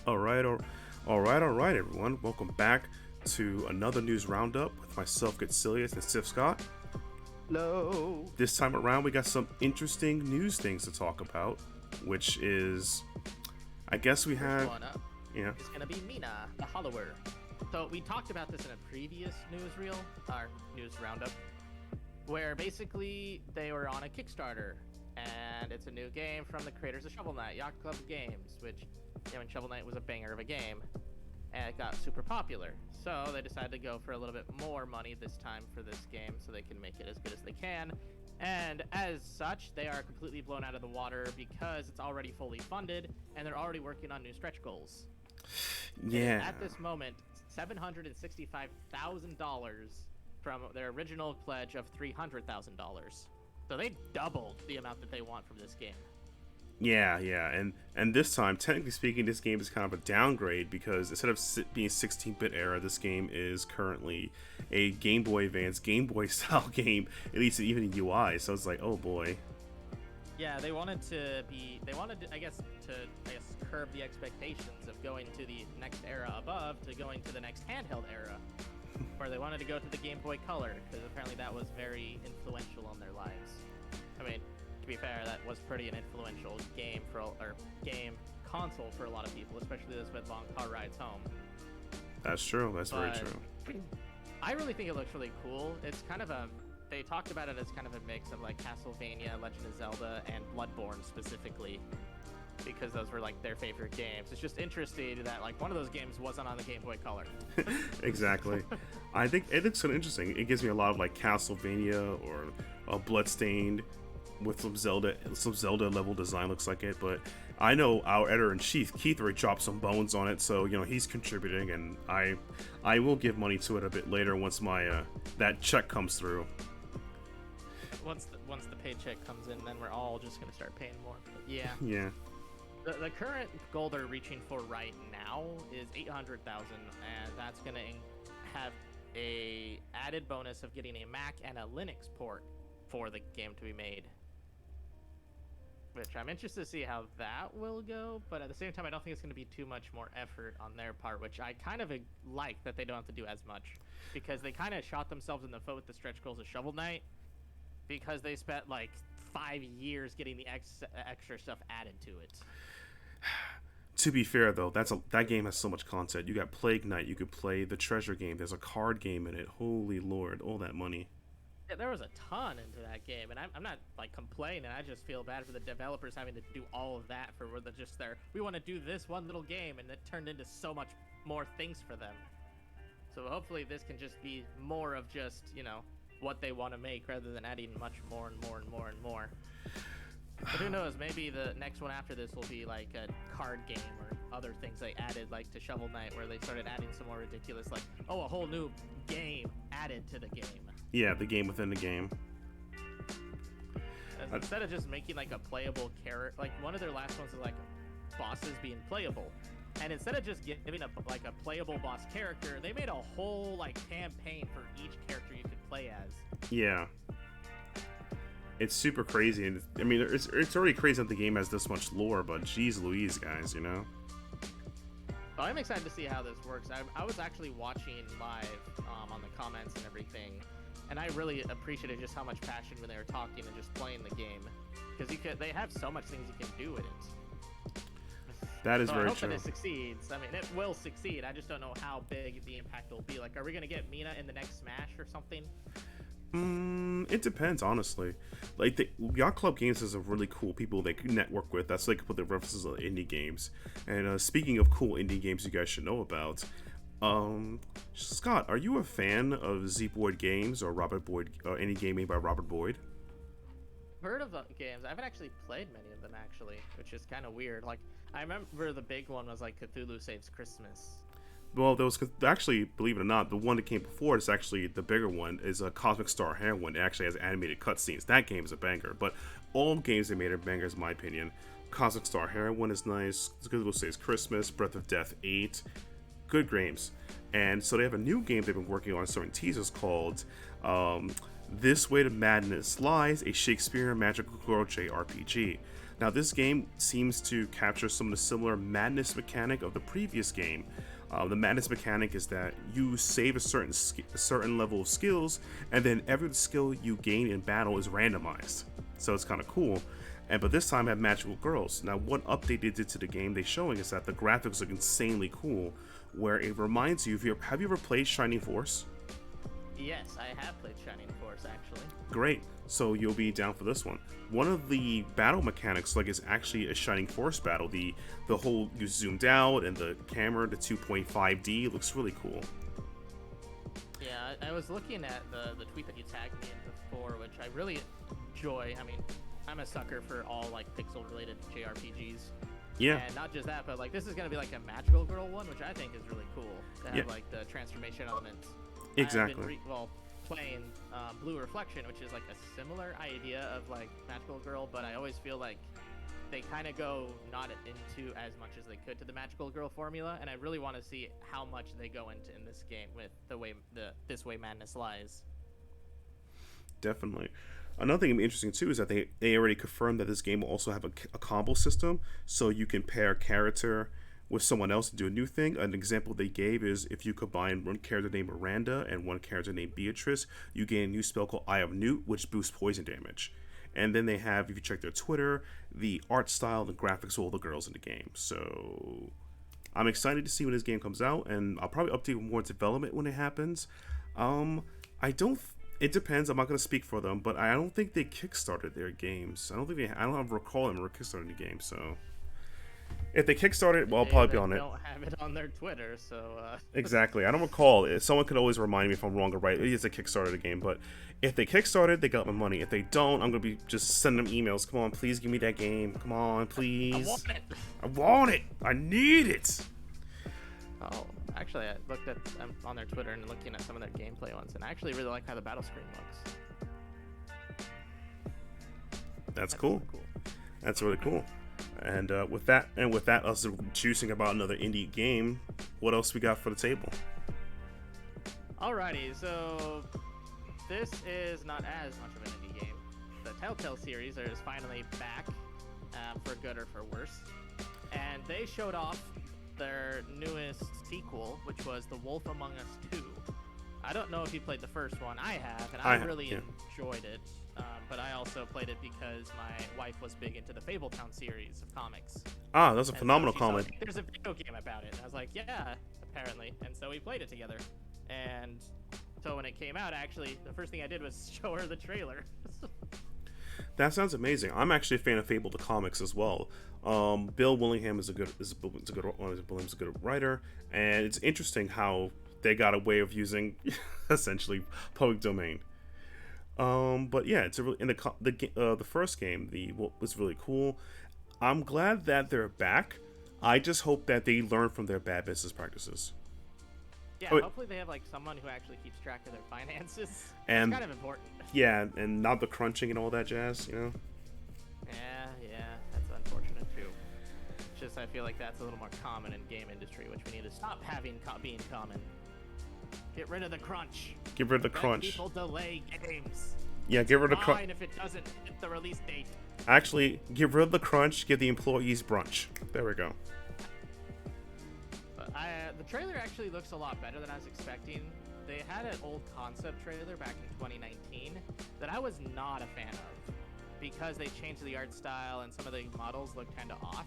All right, everyone. Welcome back to another news roundup with myself, GetSelious SithScott. Hello. This time around, we got some interesting news things to talk about, which is, I guess we First have, one up yeah, is gonna be Mina, the Hollower. So we talked about this in a previous newsreel, our news roundup, where basically they were on a Kickstarter, and it's a new game from the creators of Shovel Knight, Yacht Club Games, which, when Shovel Knight was a banger of a game, and it got super popular. So they decided to go for a little bit more money this time for this game, so they can make it as good as they can. And as such, they are completely blown out of the water because it's already fully funded, and they're already working on new stretch goals. yeah. And at this moment, $765,000 from their original pledge of $300,000. So they doubled the amount that they want from this game. Yeah, and this time, technically speaking, this game is kind of a downgrade because instead of being 16-bit era, this game is currently a Game Boy Advance, Game Boy style game, at least even in UI. So it's like, oh boy. Yeah, they wanted, I guess, curb the expectations of going to the next era above to going to the next handheld era, where they wanted to go to the Game Boy Color because apparently that was very influential on their lives. I mean, to be fair, that was pretty an influential game game console for a lot of people, especially those with long car rides home. That's true. That's very true. I really think it looks really cool. It's kind of they talked about it as kind of a mix of like Castlevania, Legend of Zelda, and Bloodborne specifically, because those were like their favorite games. It's just interesting that like one of those games wasn't on the Game Boy Color. Exactly. I think it looks so interesting. It gives me a lot of like Castlevania or Bloodstained with some Zelda level design, looks like it. But I know our editor-in-chief Keith already dropped some bones on it, so he's contributing, and I will give money to it a bit later once my that check comes through. Once the paycheck comes in, then we're all just gonna start paying more. But yeah. Yeah. The current goal they're reaching for right now is 800,000, and that's gonna have a added bonus of getting a Mac and a Linux port for the game to be made. Which I'm interested to see how that will go, but at the same time, I don't think it's going to be too much more effort on their part, which I kind of like that they don't have to do as much, because they kind of shot themselves in the foot with the stretch goals of Shovel Knight, because they spent like 5 years getting the extra stuff added to it. To be fair, though, that game has so much content. You got Plague Knight, you could play the treasure game, there's a card game in it. Holy Lord, all that money. Yeah, there was a ton into that game, and I'm not like complaining. I just feel bad for the developers having to do all of that for we want to do this one little game, and it turned into so much more things for them. So hopefully this can just be more of just what they want to make, rather than adding much more and more and more and more. But who knows, maybe the next one after this will be like a card game or other things they added, like to Shovel Knight, where they started adding some more ridiculous, like, a whole new game added to the game. Yeah, the game within the game. Instead of just making like a playable character, like one of their last ones was like bosses being playable, and instead of just giving a playable boss character, they made a whole like campaign for each character you could play as. Yeah. It's super crazy, and I mean, it's already crazy that the game has this much lore, but geez Louise, guys, So I'm excited to see how this works. I was actually watching live on the comments and everything, and I really appreciated just how much passion when they were talking and just playing the game, because they have so much things you can do with it. That is very true. I hope true. that it succeeds. I mean, it will succeed. I just don't know how big the impact will be. Like, are we gonna get Mina in the next Smash or something? It depends, honestly. Like, the Yacht Club Games is a really cool people they can network with. That's like put the references of indie games. And speaking of cool indie games you guys should know about, Scott, are you a fan of Zeboyd Games or Robert Boyd, any game made by Robert Boyd? Heard of the games. I haven't actually played many of them, actually, which is kind of weird. Like, I remember the big one was like Cthulhu Saves Christmas. Well, there was actually, believe it or not, the one that came before it is actually the bigger one, is a Cosmic Star Heroine. It actually has animated cutscenes. That game is a banger, but all games they made are bangers in my opinion. Cosmic Star Heroine is nice. Cthulhu Saves Christmas, Breath of Death 8, good games. And so they have a new game they've been working on, certain teasers called This Way to Madness Lies, a Shakespearean Magical Girl JRPG. Now, this game seems to capture some of the similar madness mechanic of the previous game. The madness mechanic is that you save a certain level of skills, and then every skill you gain in battle is randomized. So it's kind of cool. But this time have magical girls. Now, one update they did to the game they're showing is that the graphics look insanely cool, where it reminds you, have you ever played Shining Force? Yes, I have played Shining Force, actually. Great. So you'll be down for this one. One of the battle mechanics, is actually a Shining Force battle. The whole, you zoomed out, and the camera, the 2.5D, looks really cool. Yeah, I was looking at the tweet that you tagged me in before, which I really enjoy. I mean, I'm a sucker for all pixel-related JRPGs. Yeah. And not just that, but this is gonna be a magical girl one, which I think is really cool to have the transformation elements. Exactly. I've been playing Blue Reflection, which is a similar idea of magical girl, but I always feel they kind of go not into as much as they could to the magical girl formula, and I really want to see how much they go into in this game with This Way Madness Lies. Definitely. Another thing interesting too is that they already confirmed that this game will also have a combo system, so you can pair a character with someone else to do a new thing. An example they gave is if you combine one character named Miranda and one character named Beatrice, you gain a new spell called Eye of Newt, which boosts poison damage. And then they have, if you check their Twitter, the art style, the graphics of all the girls in the game. So I'm excited to see when this game comes out, and I'll probably update more development when it happens. It depends. I'm not going to speak for them, but I don't think they kickstarted their games. I don't recall them kickstarting the game, so if they kickstarted, well, I'll probably be on it. They don't have it on their Twitter, so... Exactly. I don't recall. Someone could always remind me if I'm wrong or right. It is a Kickstarter game, but if they kickstarted, they got my money. If they don't, I'm going to be just sending them emails. Come on, please give me that game. Come on, please. I want it. I want it. I need it. Oh, actually, I'm on their Twitter and looking at some of their gameplay ones, and I actually really like how the battle screen looks. That's cool. Really cool. That's really cool. And with that, us juicing about another indie game, what else we got for the table? Alrighty, so this is not as much of an indie game. The Telltale series is finally back, for good or for worse, and they showed off their newest sequel, which was The Wolf Among Us 2. I don't know if you played the first one. I have, and I really enjoyed it. But I also played it because my wife was big into the Fabletown series of comics. Ah, that's a phenomenal comic. There's a video game about it. And I was like, yeah, apparently. And so we played it together. And so when it came out, actually, the first thing I did was show her the trailer. That sounds amazing. I'm actually a fan of Fable the comics as well. Bill Willingham is a good writer, and it's interesting how they got a way of using essentially public domain. But yeah, it's the first game was really cool. I'm glad that they're back. I just hope that they learn from their bad business practices. Yeah, hopefully they have someone who actually keeps track of their finances. And it's kind of important. Yeah, and not the crunching and all that jazz, Yeah, that's unfortunate too. It's just I feel like that's a little more common in game industry, which we need to stop having being common. Get rid of the crunch. Get rid of the crunch. People delay games. Yeah, get rid of the crunch. Fine if it doesn't hit the release date. Actually, get rid of the crunch. Give the employees brunch. There we go. The trailer actually looks a lot better than I was expecting. They had an old concept trailer back in 2019 that I was not a fan of because they changed the art style and some of the models looked kind of off.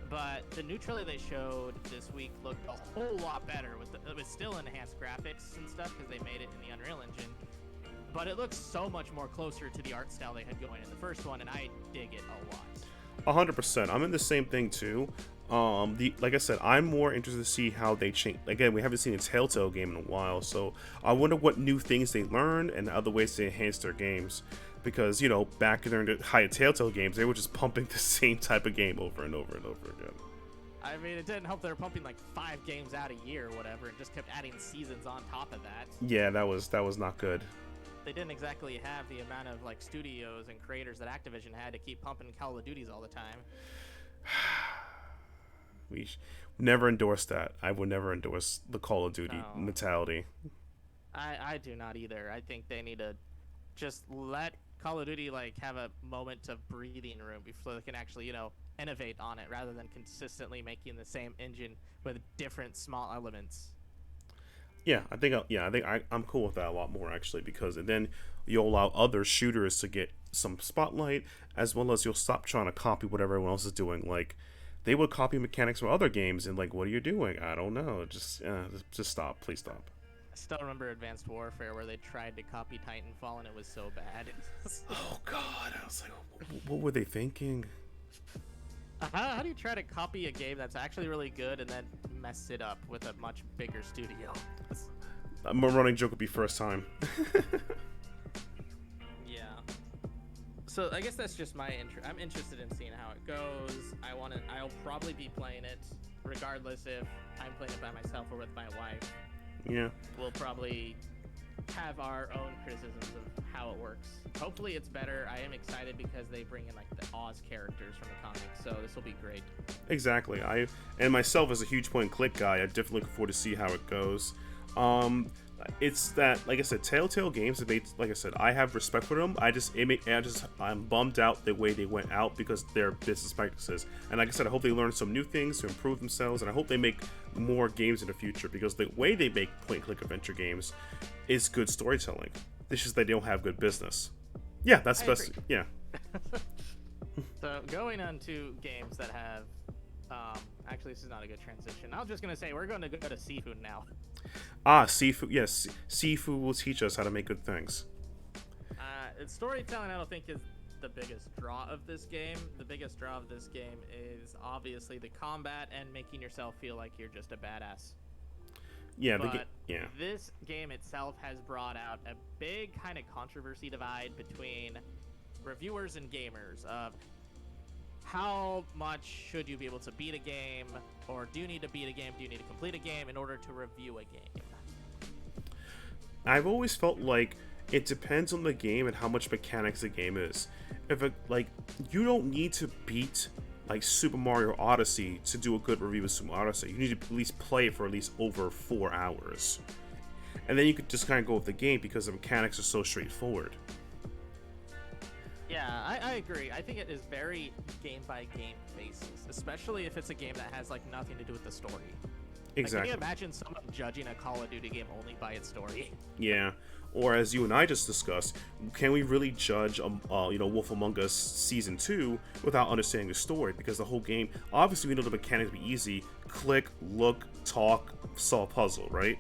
But the new trailer they showed this week looked a whole lot better. It was still enhanced graphics and stuff because they made it in the Unreal Engine. But it looks so much more closer to the art style they had going in the first one, and I dig it a lot. 100%. I'm in the same thing too. Like I said, I'm more interested to see how they change. Again, we haven't seen a Telltale game in a while, so I wonder what new things they learned and other ways to enhance their games. Because, back during the high Telltale games, they were just pumping the same type of game over and over and over again. I mean, it didn't help they were pumping 5 games out a year or whatever, and just kept adding seasons on top of that. Yeah, that was not good. They didn't exactly have the amount of studios and creators that Activision had to keep pumping Call of Duties all the time. We never endorse that. I would never endorse the Call of Duty mentality. I do not either. I think they need to just let Call of Duty like have a moment of breathing room before they can actually, innovate on it rather than consistently making the same engine with different small elements. Yeah, I'm cool with that a lot more actually, because then you'll allow other shooters to get some spotlight, as well as you'll stop trying to copy what everyone else is doing. Like, they would copy mechanics from other games, and like, what are you doing? I don't know. Just stop. Please stop. I still remember Advanced Warfare where they tried to copy Titanfall and it was so bad. Oh God, I was like, what were they thinking? How do you try to copy a game that's actually really good and then mess it up with a much bigger studio? My running joke would be first time. Yeah. So I guess that's just my interest. I'm interested in seeing how it goes. I'll probably be playing it regardless if I'm playing it by myself or with my wife. Yeah. We'll probably have our own criticisms of how it works. Hopefully it's better. I am excited because they bring in like the Oz characters from the comics, so this will be great. Exactly. And myself as a huge point and click guy, I definitely look forward to see how it goes. It's that, like I said, Telltale Games. Like I said, I have respect for them. I'm bummed out the way they went out because their business practices. And like I said, I hope they learn some new things to improve themselves, and I hope they make more games in the future, because the way they make point and click adventure games is good storytelling. It's just they don't have good business. Yeah, that's best. Yeah. So going on to games that have, actually this is not a good transition. I was just gonna say we're going to go to Sifu now. Sifu. Yes, Sifu will teach us how to make good things. Storytelling, I don't think, is the biggest draw of this game. The biggest draw of this game is obviously the combat and making yourself feel like you're just a badass. Yeah, this game itself has brought out a big kind of controversy divide between reviewers and gamers of how much should you be able to beat a game, or do you need to beat a game, do you need to complete a game in order to review a game? I've always felt like it depends on the game and how much mechanics the game is. You don't need to beat like Super Mario Odyssey to do a good review of Super Mario Odyssey. You need to at least play it for at least over 4 hours. And then you could just kind of go with the game because the mechanics are so straightforward. Yeah, I agree. I think it is very game-by-game basis, especially if it's a game that has like nothing to do with the story. Exactly. Like, can you imagine someone judging a Call of Duty game only by its story? Yeah. Or as you and I just discussed, can we really judge, Wolf Among Us Season 2 without understanding the story? Because the whole game, obviously we know the mechanics be easy. Click, look, talk, solve puzzle, right?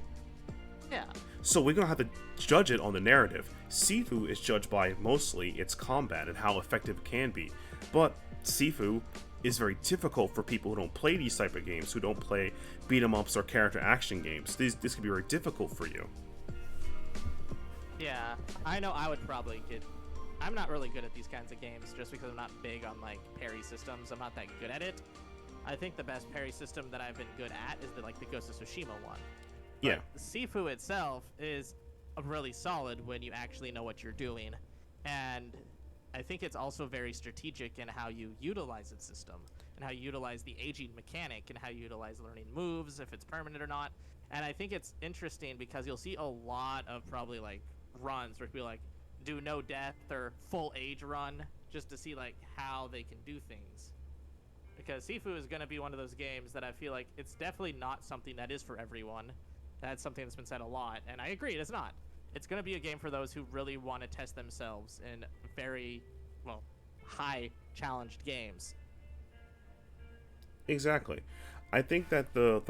Yeah. So we're going to have to judge it on the narrative. Sifu is judged by mostly its combat and how effective it can be. But Sifu is very difficult for people who don't play these type of games, who don't play beat-em-ups or character action games. This can be very difficult for you. Yeah, I know I would probably get... I'm not really good at these kinds of games just because I'm not big on, like, parry systems. I'm not that good at it. I think the best parry system that I've been good at is the Ghost of Tsushima one. But yeah. Sifu itself is really solid when you actually know what you're doing. And I think it's also very strategic in how you utilize its system, and how you utilize the aging mechanic, and how you utilize learning moves, if it's permanent or not. And I think it's interesting because you'll see a lot of probably like runs where people like do no death or full age run just to see like how they can do things. Because Sifu is going to be one of those games that I feel like it's definitely not something that is for everyone. That's something that's been said a lot, and I agree, it is not. It's going to be a game for those who really want to test themselves in very, high challenged games. Exactly. I think that the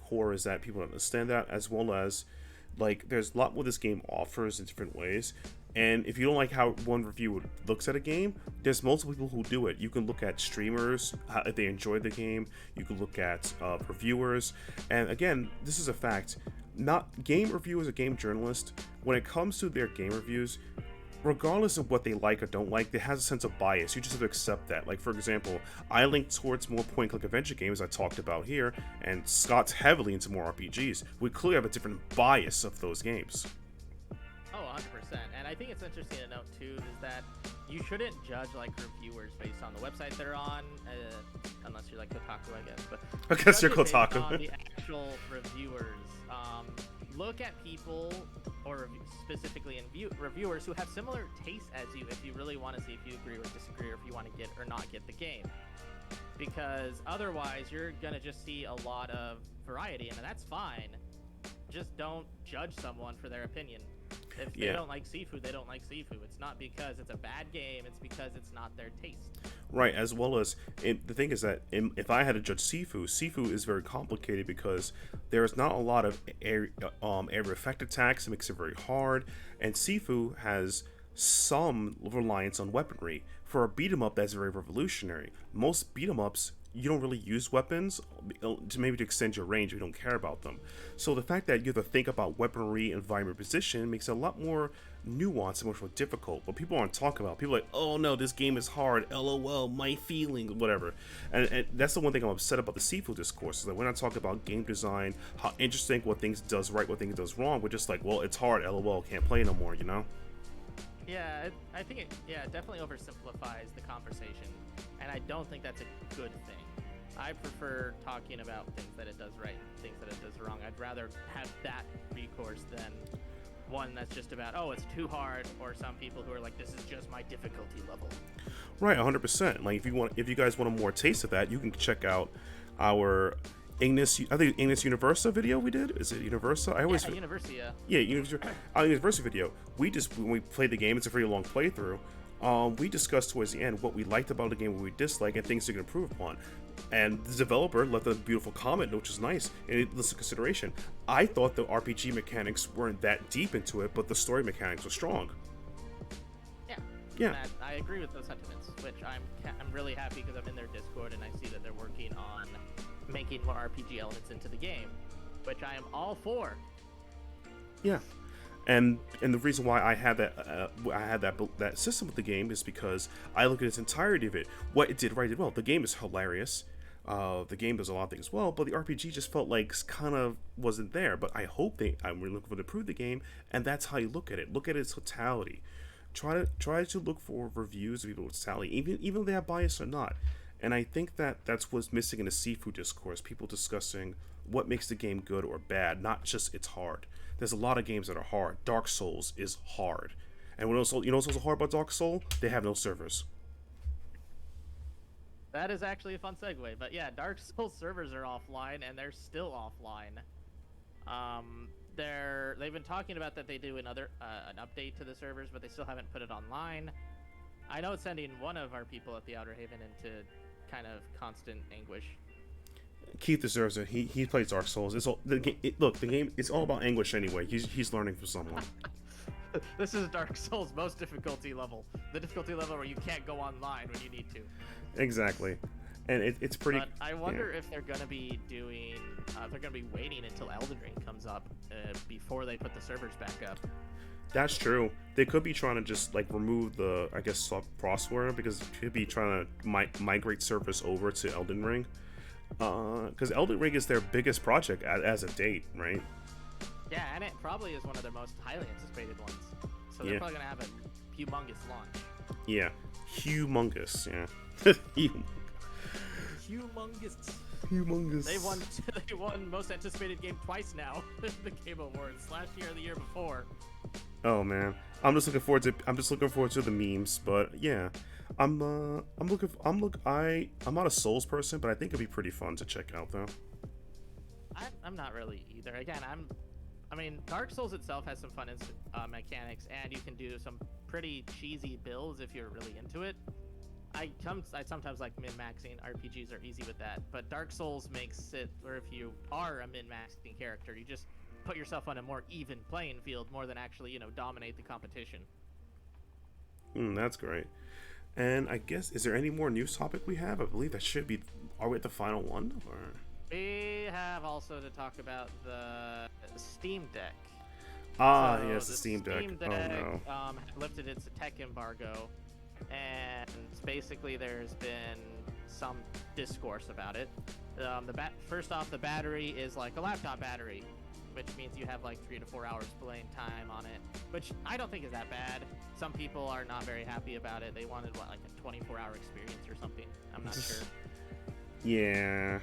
core is that people understand that, as well as like there's a lot what this game offers in different ways. And if you don't like how one reviewer looks at a game, there's multiple people who do it. You can look at streamers, if they enjoy the game. You can look at reviewers. And again, this is a fact. Not game reviewers or game journalists, when it comes to their game reviews, regardless of what they like or don't like, they has a sense of bias. You just have to accept that. Like, for example, I link towards more point-click adventure games I talked about here, and Scott's heavily into more RPGs. We clearly have a different bias of those games. Oh, 100%. And I think it's interesting to note, too, is that you shouldn't judge, like, reviewers based on the website they're on, unless you're, like, Kotaku, I guess. But I guess you're Kotaku. Kotaku. On the actual reviewers. Look at people or specifically in reviewers who have similar tastes as you, if you really want to see if you agree or disagree, or if you want to get or not get the game. Because otherwise, you're gonna just see a lot of variety, and that's fine. Just don't judge someone for their opinion. If they don't like Sifu, they don't like Sifu. It's not because it's a bad game, it's because it's not their taste. Right, as well as the thing is that if I had to judge Sifu is very complicated because there's not a lot of area effect attacks. It makes it very hard, and Sifu has some reliance on weaponry. For a beat 'em up, that's very revolutionary. Most beat 'em ups, you don't really use weapons to maybe to extend your range. You don't care about them. So the fact that you have to think about weaponry, environment, position makes it a lot more nuanced and much more difficult. But people aren't talking about. People are like, oh no, this game is hard. LOL, my feelings, whatever. And that's the one thing I'm upset about the Sifu discourse. Is that we're not talking about game design, how interesting, what things does right, what things does wrong. We're just like, well, it's hard. LOL, can't play no more. You know? Yeah, I think it definitely oversimplifies the conversation, and I don't think that's a good thing. I prefer talking about things that it does right and things that it does wrong. I'd rather have that recourse than one that's just about, oh, it's too hard, or some people who are like, this is just my difficulty level. Right, 100%. Like if you guys want a more taste of that, you can check out our Ignis Universa video we did. Is it Universa? Universia. Yeah, our Universa video. When we played the game, it's a pretty long playthrough. We discussed towards the end what we liked about the game, what we disliked, and things to improve upon. And the developer left a beautiful comment, which is nice, and it listened to consideration. I thought the RPG mechanics weren't that deep into it, but the story mechanics were strong. Yeah. I agree with those sentiments, which I'm really happy because I'm in their Discord and I see that they're working on making more RPG elements into the game, which I am all for. Yeah. And the reason why I had that system with the game is because I look at its entirety of it. What it did right, did well. The game is hilarious. The game does a lot of things well, but the RPG just felt like kind of wasn't there. But I'm really looking for to improve the game, and that's how you look at it. Look at its totality. Try to look for reviews of people's totality, even if they have bias or not. And I think that's what's missing in the Sifu discourse. People discussing what makes the game good or bad, not just it's hard. There's a lot of games that are hard. Dark Souls is hard. And you know what's also hard about Dark Souls? They have no servers. That is actually a fun segue. But yeah, Dark Souls servers are offline, and they're still offline. They've been talking about that they do an update to the servers, but they still haven't put it online. I know it's sending one of our people at the Outerhaven into kind of constant anguish. Keith deserves it. He plays Dark Souls. The game. It's all about anguish anyway. He's learning from someone. This is Dark Souls' most difficulty level. The difficulty level where you can't go online when you need to. Exactly, and it's pretty. But I wonder if they're gonna be doing. They're gonna be waiting until Elden Ring comes up before they put the servers back up. That's true. They could be trying to just like remove the soft crossware because they could be trying to migrate servers over to Elden Ring. Because Elden Ring is their biggest project as a date, right? Yeah, and it probably is one of their most highly anticipated ones. So they're probably gonna have a humongous launch. Yeah, humongous. Yeah, humongous. They won most anticipated game twice now. The Game Awards last year and the year before. Oh man, I'm just looking forward to the memes. But yeah, I'm not a Souls person, but I think it'd be pretty fun to check out though. I'm not really either. Again, I mean, Dark Souls itself has some fun mechanics, and you can do some pretty cheesy builds if you're really into it. I sometimes like min-maxing. RPGs are easy with that, but Dark Souls makes it where if you are a min-maxing character, you just put yourself on a more even playing field more than actually, dominate the competition. That's great. And I guess, is there any more news topic we have? I believe that should be. Are we at the final one? Or? We have also to talk about the Steam Deck. Yes, the Steam Deck. Oh no. Lifted its tech embargo, and basically there's been some discourse about it. First off, the battery is like a laptop battery, which means you have like 3 to 4 hours playing time on it, which I don't think is that bad. Some people are not very happy about it. They wanted like a 24-hour experience or something. I'm not sure. Yeah.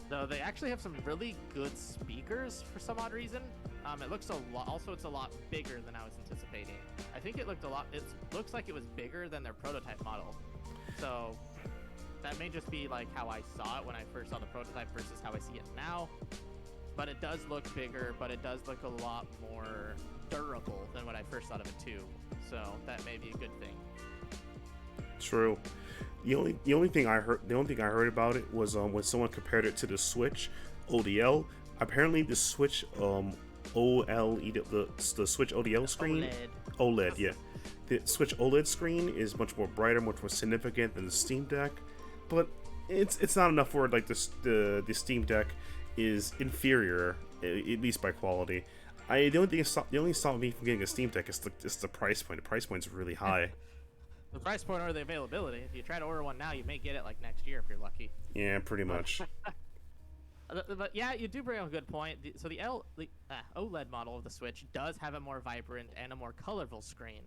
Though they actually have some really good speakers for some odd reason. It looks a lot. Also, it's a lot bigger than I was anticipating. I think it looked a lot. It looks like it was bigger than their prototype model. So that may just be like how I saw it when I first saw the prototype versus how I see it now. But it does look bigger. But it does look a lot more durable than what I first thought of it too. So that may be a good thing. True. The only thing I heard about it was when someone compared it to the Switch ODL. Apparently, the Switch OLED, the Switch ODL screen, OLED, yeah, the Switch OLED screen is much more brighter, much more significant than the Steam Deck, but it's not enough for like the Steam Deck is inferior, at least by quality. The only thing stopped me from getting a Steam Deck is the price point. The price point's really high. The price point or the availability. If you try to order one now, you may get it like next year if you're lucky. Yeah, pretty much. But yeah, you do bring up a good point. So the OLED model of the Switch does have a more vibrant and a more colorful screen.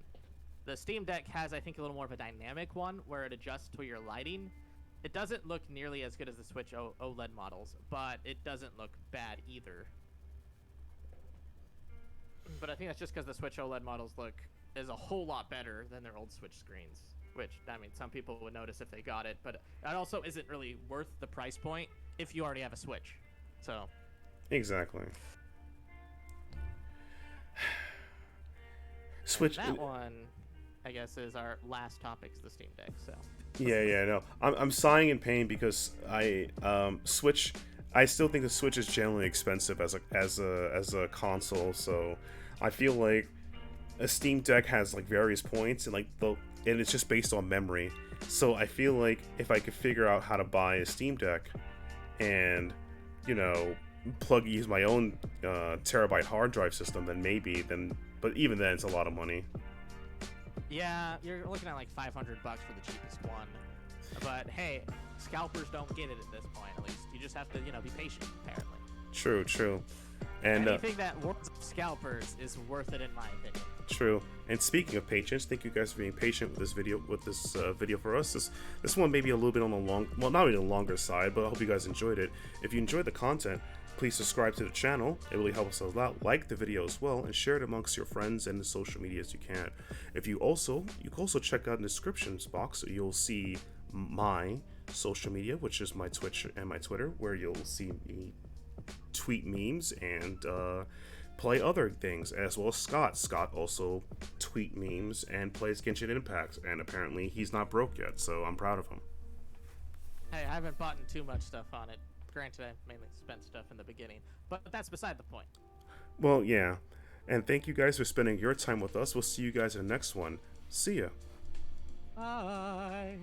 The Steam Deck has, I think, a little more of a dynamic one where it adjusts to your lighting. It doesn't look nearly as good as the Switch OLED models, but it doesn't look bad either. But I think that's just because the Switch OLED models is a whole lot better than their old Switch screens. Which, I mean, some people would notice if they got it, but it also isn't really worth the price point if you already have a Switch. So. Exactly. Switch. And that one, I guess, is our last topic, the Steam Deck. So. Yeah, no. I'm sighing in pain because Switch. I still think the Switch is generally expensive as a console. So I feel like a Steam Deck has like various points and and it's just based on memory. So I feel like if I could figure out how to buy a Steam Deck and, use my own terabyte hard drive system, but even then it's a lot of money. Yeah, you're looking at like $500 for the cheapest one. But hey, scalpers don't get it at this point, at least. You just have to, be patient, apparently. True. And anything that works with scalpers is worth it, in my opinion. True. And speaking of patience, thank you guys for being patient with this video. For us, this one may be a little bit on the not really the longer side, but I hope you guys enjoyed it. If you enjoyed the content, please subscribe to the channel. It really helps us a lot. Like the video as well, and share it amongst your friends and the social medias you can. You can also check out in the descriptions box. You'll see my social media, which is my Twitch and my Twitter, where you'll see me tweet memes and play other things, as well as Scott. Scott also tweet memes and plays Genshin Impact, and apparently he's not broke yet, so I'm proud of him. Hey, I haven't bought too much stuff on it. Granted, I mainly spent stuff in the beginning, but that's beside the point. Well, yeah. And thank you guys for spending your time with us. We'll see you guys in the next one. See ya. Bye.